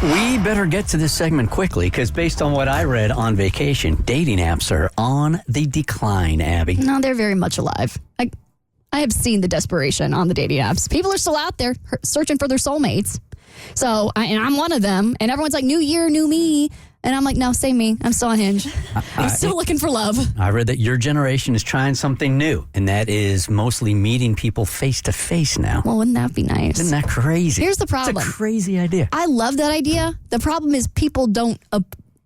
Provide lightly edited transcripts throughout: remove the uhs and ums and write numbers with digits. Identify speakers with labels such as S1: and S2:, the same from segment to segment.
S1: We better get to this segment quickly because based on what I read on vacation, dating apps are on the decline, Abby.
S2: No, they're very much alive. I have seen the desperation on the dating apps. People are still out there searching for their soulmates. So, and I'm one of them. And everyone's like, new year, new me. And I'm like, no, same me. I'm still on Hinge. I'm still looking for love.
S1: I read that your generation is trying something new, and that is mostly meeting people face to face now.
S2: Well, wouldn't that be nice?
S1: Isn't that crazy?
S2: Here's the problem.
S1: It's a crazy idea.
S2: I love that idea. The problem is people don't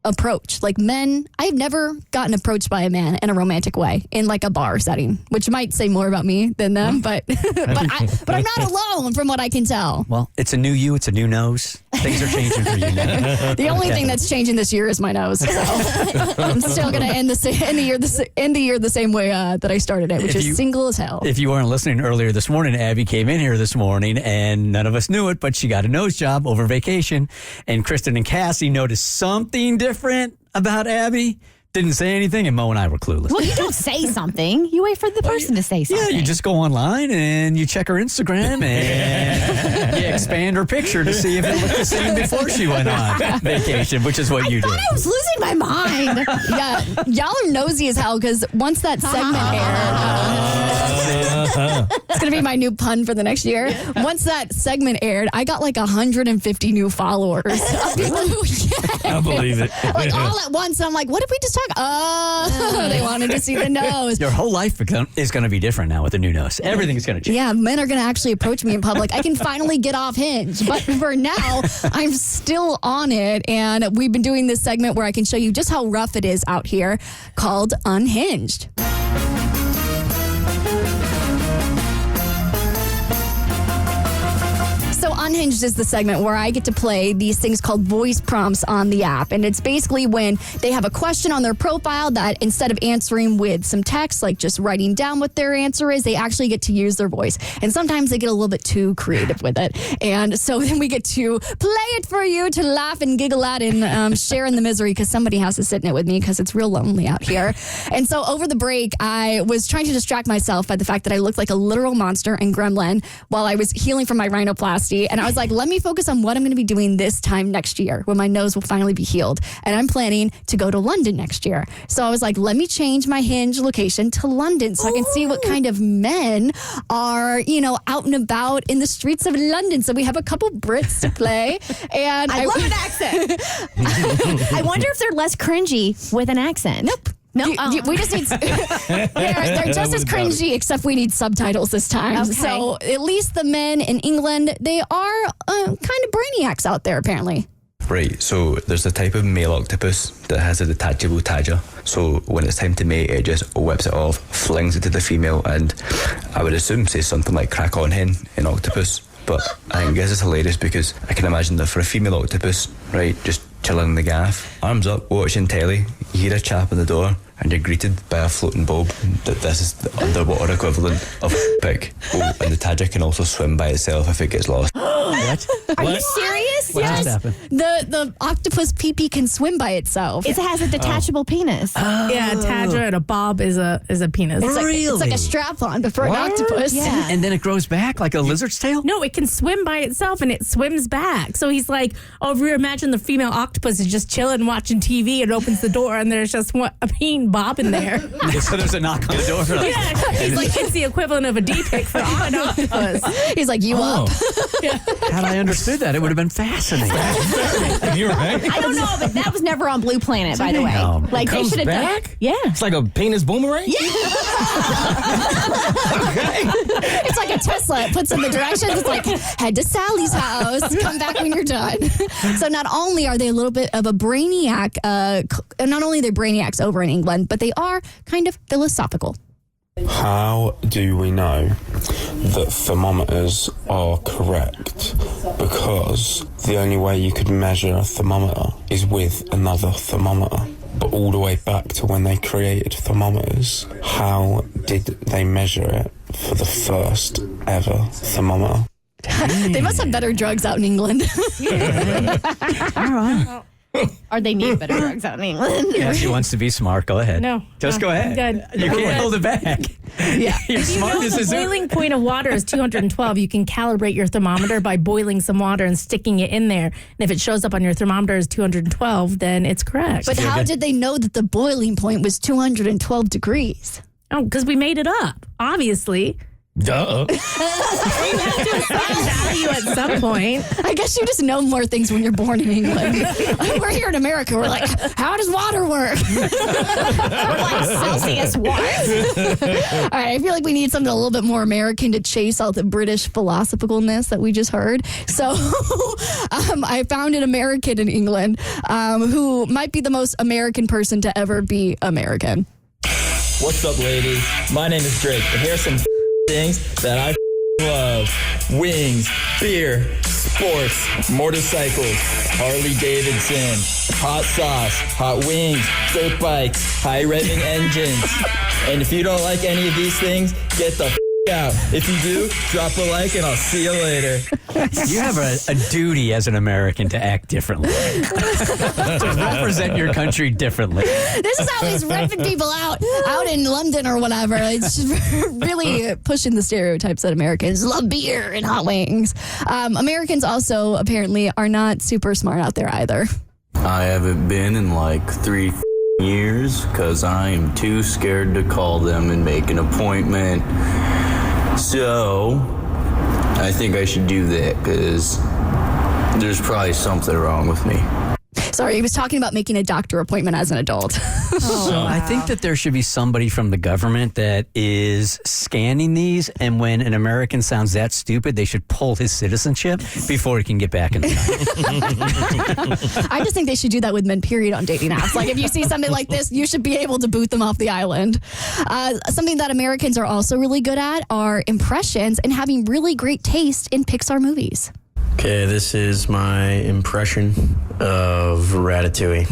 S2: approach. Like men, I've never gotten approached by a man in a romantic way in like a bar setting, which might say more about me than them, but I'm not alone from what I can tell.
S1: Well, it's a new you, it's a new nose. Things are changing for you now.
S2: The only thing that's changing this year is my nose. So I'm still going to end the year the same way that I started it, which is single as hell.
S1: If you weren't listening earlier this morning, Abby came in here this morning and none of us knew it, but she got a nose job over vacation. And Kristen and Cassie noticed something different about Abby. Didn't say anything, and Mo and I were clueless.
S3: Well, you don't say something. You wait for the person to say something.
S1: Yeah, you just go online and you check her Instagram and you expand her picture to see if it looked the same before she went on vacation, which is what you did.
S3: I was losing my mind.
S2: Yeah, y'all are nosy as hell because once that segment aired, it's going to be my new pun for the next year. Once that segment aired, I got like 150 new followers.
S4: I believe it.
S2: Like all at once. I'm like, what did we just talk? Oh, they wanted to see the nose.
S1: Your whole life is going to be different now with the new nose. Everything's going to change.
S2: Yeah, men are going to actually approach me in public. I can finally get off Hinge. But for now, I'm still on it. And we've been doing this segment where I can show you just how rough it is out here called Unhinged. So Unhinged is the segment where I get to play these things called voice prompts on the app. And it's basically when they have a question on their profile that instead of answering with some text, like just writing down what their answer is, they actually get to use their voice. And sometimes they get a little bit too creative with it. And so then we get to play it for you to laugh and giggle at and share in the misery because somebody has to sit in it with me because it's real lonely out here. And so over the break, I was trying to distract myself by the fact that I looked like a literal monster and gremlin while I was healing from my rhinoplasty. And I was like, let me focus on what I'm going to be doing this time next year when my nose will finally be healed. And I'm planning to go to London next year. So I was like, let me change my Hinge location to London so I can see what kind of men are, out and about in the streets of London. So we have a couple Brits to play. And
S3: I love an accent. I wonder if they're less cringy with an accent.
S2: Nope. No, we just need. They're just as cringy, except we need subtitles this time.
S3: Okay.
S2: So at least the men in England, they are kind of brainiacs out there, apparently.
S5: Right, so there's a type of male octopus that has a detachable tadger. So when it's time to mate, it just whips it off, flings it to the female, and I would assume says something like "crack on, hen" in octopus. But I guess it's hilarious because I can imagine that for a female octopus, right, just chilling in the gaff, arms up, watching telly, you hear a chap on the door, and you're greeted by a floating bulb that this is the underwater equivalent of a pig. Oh, and the tadger can also swim by itself if it gets lost.
S1: What?
S3: Are you serious?
S1: What just happened?
S2: The octopus pee-pee can swim by itself.
S3: It has a detachable penis.
S6: Yeah, a tadger and a bob is a penis.
S2: It's like a strap-on, but for an octopus.
S3: Yeah.
S1: And then it grows back like a lizard's tail?
S6: No, it can swim by itself and it swims back. So he's like, if you imagine the female octopus is just chilling watching TV and opens the door and there's just a peen bob in there.
S1: So there's a knock on the door.
S6: Yeah, he's like, it's the equivalent of a D-pic for an octopus.
S2: He's like, you up?
S1: Had I understood that, it would have been fascinating.
S4: You're right.
S3: I don't know, but that was never on Blue Planet, by the way.
S1: No.
S3: Like they
S4: Comes
S3: should have done.
S4: back?
S3: Yeah.
S4: It's like a penis boomerang?
S3: Yeah.
S2: It's like a Tesla. It puts in the directions. It's like, head to Sally's house. Come back when you're done. So not only are they a little bit of a brainiac, not only are they brainiacs over in England, but they are kind of philosophical.
S7: How do we know that thermometers are correct? Because the only way you could measure a thermometer is with another thermometer. But all the way back to when they created thermometers, how did they measure it for the first ever thermometer?
S2: They must have better drugs out in England.
S1: All right.
S3: Or they need better drugs out in England.
S1: Yeah, she wants to be smart. Go ahead.
S6: No.
S1: Just go ahead.
S6: I'm good.
S1: You can't hold it back.
S2: Yeah.
S1: You're
S6: If you
S1: smart
S6: know
S1: as a
S6: the boiling point of water is 212, you can calibrate your thermometer by boiling some water and sticking it in there. And if it shows up on your thermometer as 212, then it's correct.
S2: But how did they know that the boiling point was 212 degrees?
S6: Oh, because we made it up, obviously.
S4: Duh.
S6: You have to assign value at some point.
S2: I guess you just know more things when you're born in England. We're here in America. We're like, how does water work?
S3: We're like Celsius what?
S2: All right, I feel like we need something a little bit more American to chase all the British philosophicalness that we just heard. So I found an American in England who might be the most American person to ever be American.
S8: What's up, ladies? My name is Drake, and here's some things that I love. Wings, beer, sports, motorcycles, Harley Davidson, hot sauce, hot wings, dirt bikes, high revving engines. And if you don't like any of these things, get the out. If you do, drop a like and I'll see you later.
S1: You have a duty as an American to act differently, to represent your country differently.
S2: This is how he's ripping people out in London or whatever. It's just really pushing the stereotypes that Americans love beer and hot wings. Americans also apparently are not super smart out there either.
S9: I haven't been in like 3 years because I am too scared to call them and make an appointment. So, I think I should do that because there's probably something wrong with me.
S2: Sorry, he was talking about making a doctor appointment as an adult.
S1: So I think that there should be somebody from the government that is scanning these, and when an American sounds that stupid, they should pull his citizenship before he can get back in the country.
S2: I just think they should do that with men, period, on dating apps. Like, if you see something like this, you should be able to boot them off the island. Something that Americans are also really good at are impressions and having really great taste in Pixar movies.
S9: Okay, this is my impression of Ratatouille.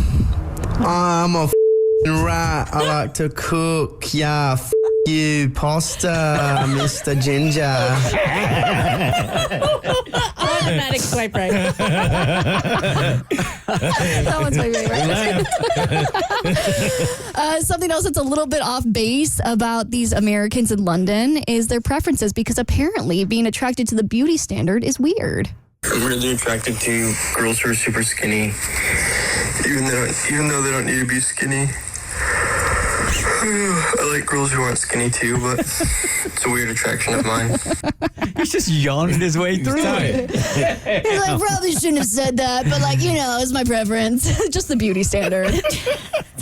S9: I'm a rat. I like to cook. Yeah, you, pasta, Mr. Ginger.
S6: Automatic swipe right.
S2: That one's my favorite. Something else that's a little bit off base about these Americans in London is their preferences, because apparently being attracted to the beauty standard is weird.
S10: I'm really attracted to girls who are super skinny, even though they don't need to be skinny. I like girls who aren't skinny too, but it's a weird attraction of mine.
S1: He's just yawning his way through it.
S2: He's like, probably shouldn't have said that, but it's my preference. Just the beauty standard.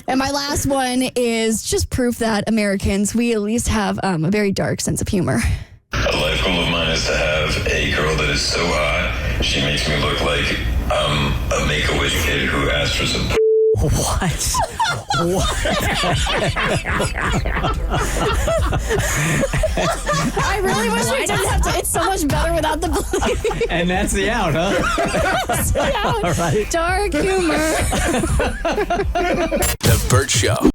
S2: And my last one is just proof that Americans, we at least have a very dark sense of humor.
S11: A life goal of mine is to have a girl that is so hot, she makes me look like a Make-A-Wish kid who asked for some
S1: What?
S2: I really wish we didn't have to. It's so much better without the bleep.
S1: And that's the out, huh?
S2: That's the out.
S1: All right.
S2: Dark humor.
S12: The Bert Show.